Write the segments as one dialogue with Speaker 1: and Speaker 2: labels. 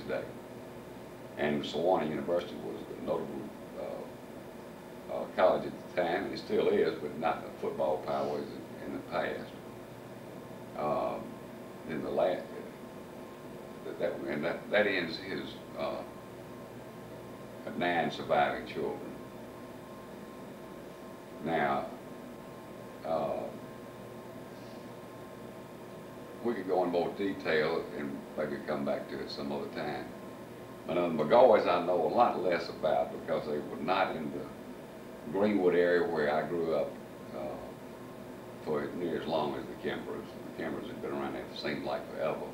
Speaker 1: day. And Sewanee University was a notable college at the time, and it still is, but not the football power as in the past. Then the last, that ends his 9 surviving children. Now, we could go in more detail and maybe come back to it some other time. But the McGeoys I know a lot less about because they were not in the Greenwood area where I grew up for near as long as the Kimbers. The Kimbers had been around there, it seemed like forever.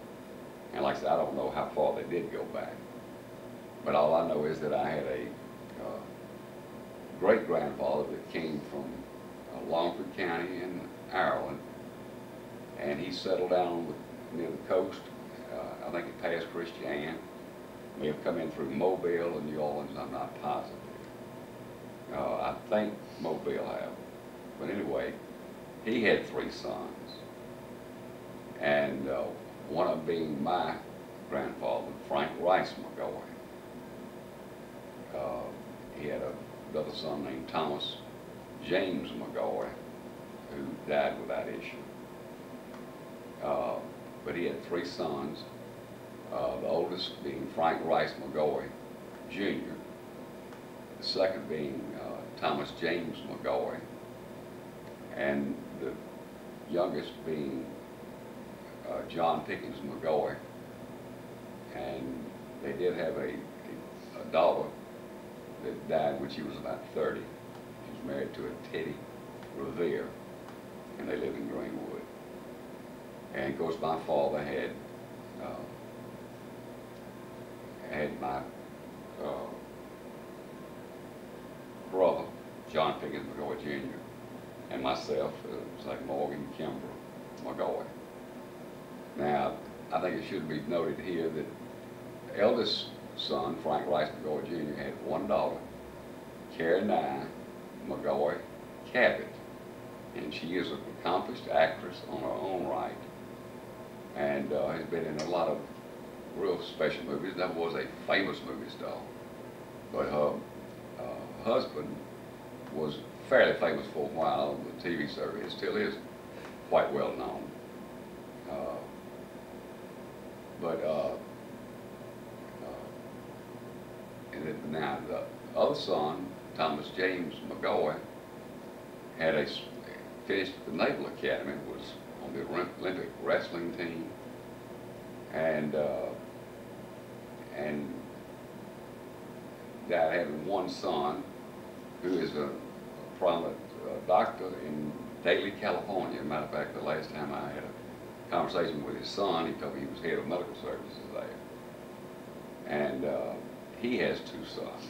Speaker 1: And like I said, I don't know how far they did go back. But all I know is that I had a great-grandfather that came from Longford County in Ireland, and he settled down near the coast. I think it passed Christian. May have come in through Mobile and New Orleans, I'm not positive. I think Mobile have. But anyway, he had 3 sons. And one of them being my grandfather, Frank Rice McGeoy. He had another son named Thomas James McGeoy, who died without issue. But he had 3 sons, the oldest being Frank Rice McGeoy, Jr., the second being Thomas James McGeoy, and the youngest being John Pickens McGeoy. And they did have a daughter that died when she was about 30. She was married to a Teddy Revere, and they live in Greenwood. And of course, my father had my brother, John Pickens McGeoy Jr., and myself, it's like Morgan Kimber McGeoy. Now, I think it should be noted here that the eldest son, Frank Rice McGeoy Jr., had 1 daughter, Carrie Nye McGeoy Cabot, and she is an accomplished actress on her own right, and has been in a lot of real special movies. Never was a famous movie star, but her husband was fairly famous for a while on the TV series. It still is quite well known. And now the other son, Thomas James McGeoy, had finished the Naval Academy, was on the Olympic wrestling team, and died having 1 son who is a prominent doctor in Daly, California. As a matter of fact, the last time I had a conversation with his son, he told me he was head of medical services there. And he has 2 sons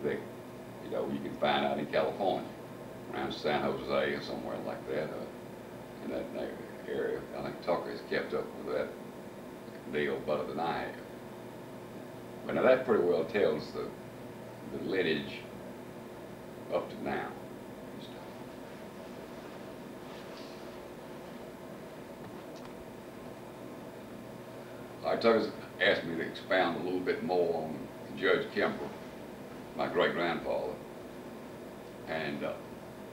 Speaker 1: that, you know, you can find out in California, around San Jose or somewhere like that, in that area. I think Tucker has kept up with that deal better than I have. But now that pretty well tells the lineage up to now. Tucker's asked me to expound a little bit more on Judge Kimber, my great-grandfather, and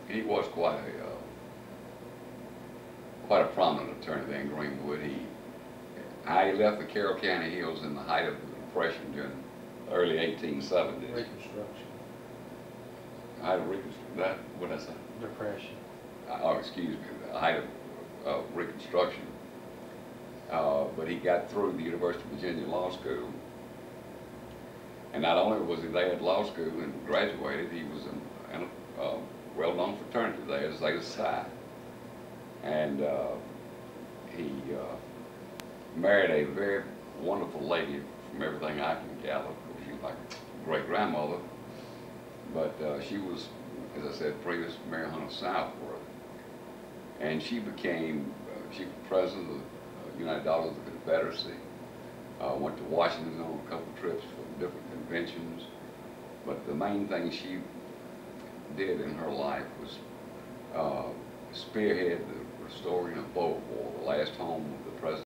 Speaker 1: he was quite a prominent attorney there in Greenwood. He left the Carroll County Hills in the height of the Depression during the early 1870s.
Speaker 2: Reconstruction.
Speaker 1: Height of Reconstruction, what did I say?
Speaker 2: Depression.
Speaker 1: Oh, excuse me, the height of Reconstruction. But he got through the University of Virginia Law School. And not only was he there at law school and graduated, he was in a well-known fraternity there, Zeta Psi. And he married a very wonderful lady from everything I can gather. She was like a great-grandmother. But she was, as I said, previous Mary Hunter Southworth. And she became, she was president of the United Daughters of the Confederacy. Went to Washington on a couple of trips for different conventions. But the main thing she did in her life was spearhead the restoring of Beauvoir, the last home of the President